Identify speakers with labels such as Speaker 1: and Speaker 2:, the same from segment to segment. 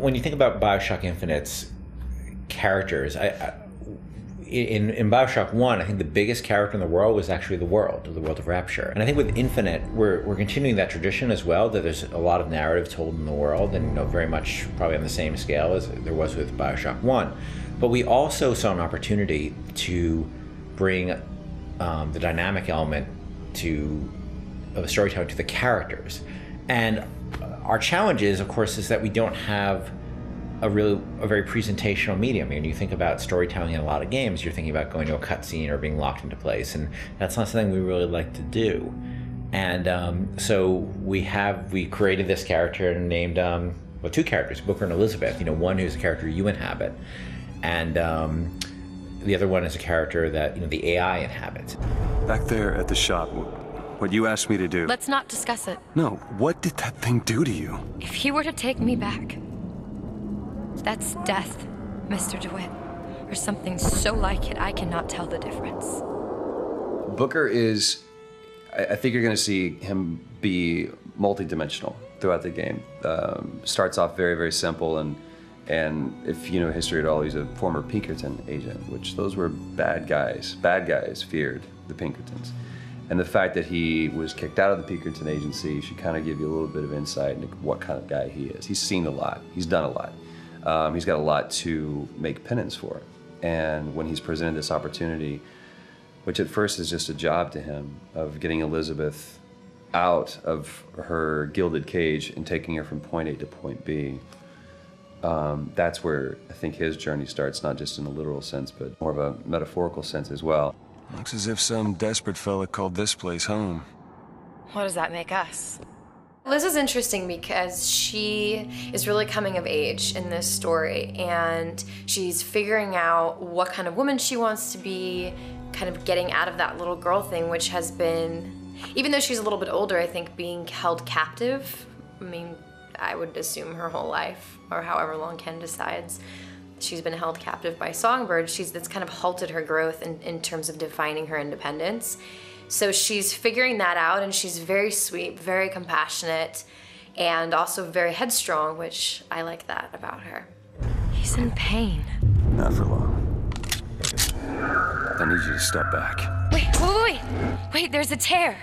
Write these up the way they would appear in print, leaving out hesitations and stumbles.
Speaker 1: when you think about BioShock Infinite's characters, in BioShock 1, I think the biggest character in the world was actually the world of Rapture. And I think with Infinite, we're continuing that tradition as well, that there's a lot of narrative told in the world, and very much probably on the same scale as there was with BioShock 1. But we also saw an opportunity to bring the dynamic element of storytelling to the characters. And our challenge is, of course, is that we don't have a very presentational medium. I mean, you think about storytelling in a lot of games, you're thinking about going to a cutscene or being locked into place, and that's not something we really like to do. And so we created this character and named two characters, Booker and Elizabeth. One who's a character you inhabit, and the other one is a character that the AI inhabits.
Speaker 2: Back there at the shop, what you asked me to do.
Speaker 3: Let's not discuss it.
Speaker 2: No, what did that thing do to you?
Speaker 3: If he were to take me back, that's death, Mr. DeWitt. Or something so like it, I cannot tell the difference.
Speaker 4: Booker is, I think you're going to see him be multi-dimensional throughout the game. Starts off very, very simple, and if you know history at all, he's a former Pinkerton agent, which those were bad guys. Bad guys feared the Pinkertons. And the fact that he was kicked out of the Pinkerton agency should kind of give you a little bit of insight into what kind of guy he is. He's seen a lot. He's done a lot. He's got a lot to make penance for. And when he's presented this opportunity, which at first is just a job to him, of getting Elizabeth out of her gilded cage and taking her from point A to point B, that's where I think his journey starts, not just in a literal sense, but more of a metaphorical sense as well.
Speaker 2: Looks as if some desperate fella called this place home.
Speaker 3: What does that make us?
Speaker 5: Liz is interesting because she is really coming of age in this story, and she's figuring out what kind of woman she wants to be, kind of getting out of that little girl thing, which has been, even though she's a little bit older, I think being held captive, I mean, I would assume her whole life, or however long Ken decides, she's been held captive by songbirds. That's kind of halted her growth in terms of defining her independence. So she's figuring that out, and she's very sweet, very compassionate, and also very headstrong, which I like that about her.
Speaker 3: He's in pain.
Speaker 2: Not for long. I need you to step back.
Speaker 3: Wait, there's a tear.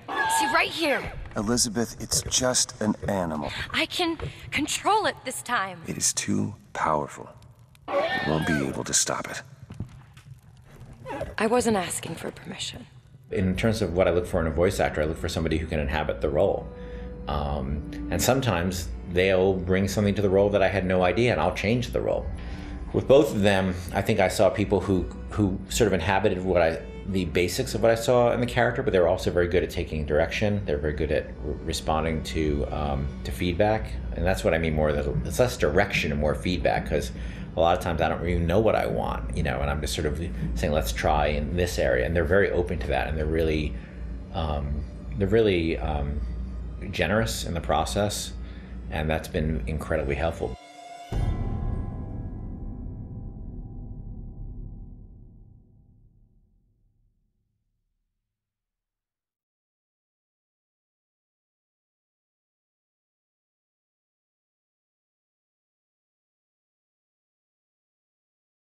Speaker 3: See, right here.
Speaker 2: Elizabeth, it's just an animal.
Speaker 3: I can control it this time.
Speaker 2: It is too powerful. You won't be able to stop it.
Speaker 3: I wasn't asking for permission.
Speaker 1: In terms of what I look for in a voice actor, I look for somebody who can inhabit the role. And sometimes they'll bring something to the role that I had no idea, and I'll change the role. With both of them, I think I saw people who sort of inhabited the basics of what I saw in the character, but they were also very good at taking direction. They're very good at responding to feedback, and that's what I mean more. It's less direction and more feedback, because a lot of times I don't even know what I want, and I'm just sort of saying, let's try in this area, and they're very open to that, and they're really generous in the process, and that's been incredibly helpful.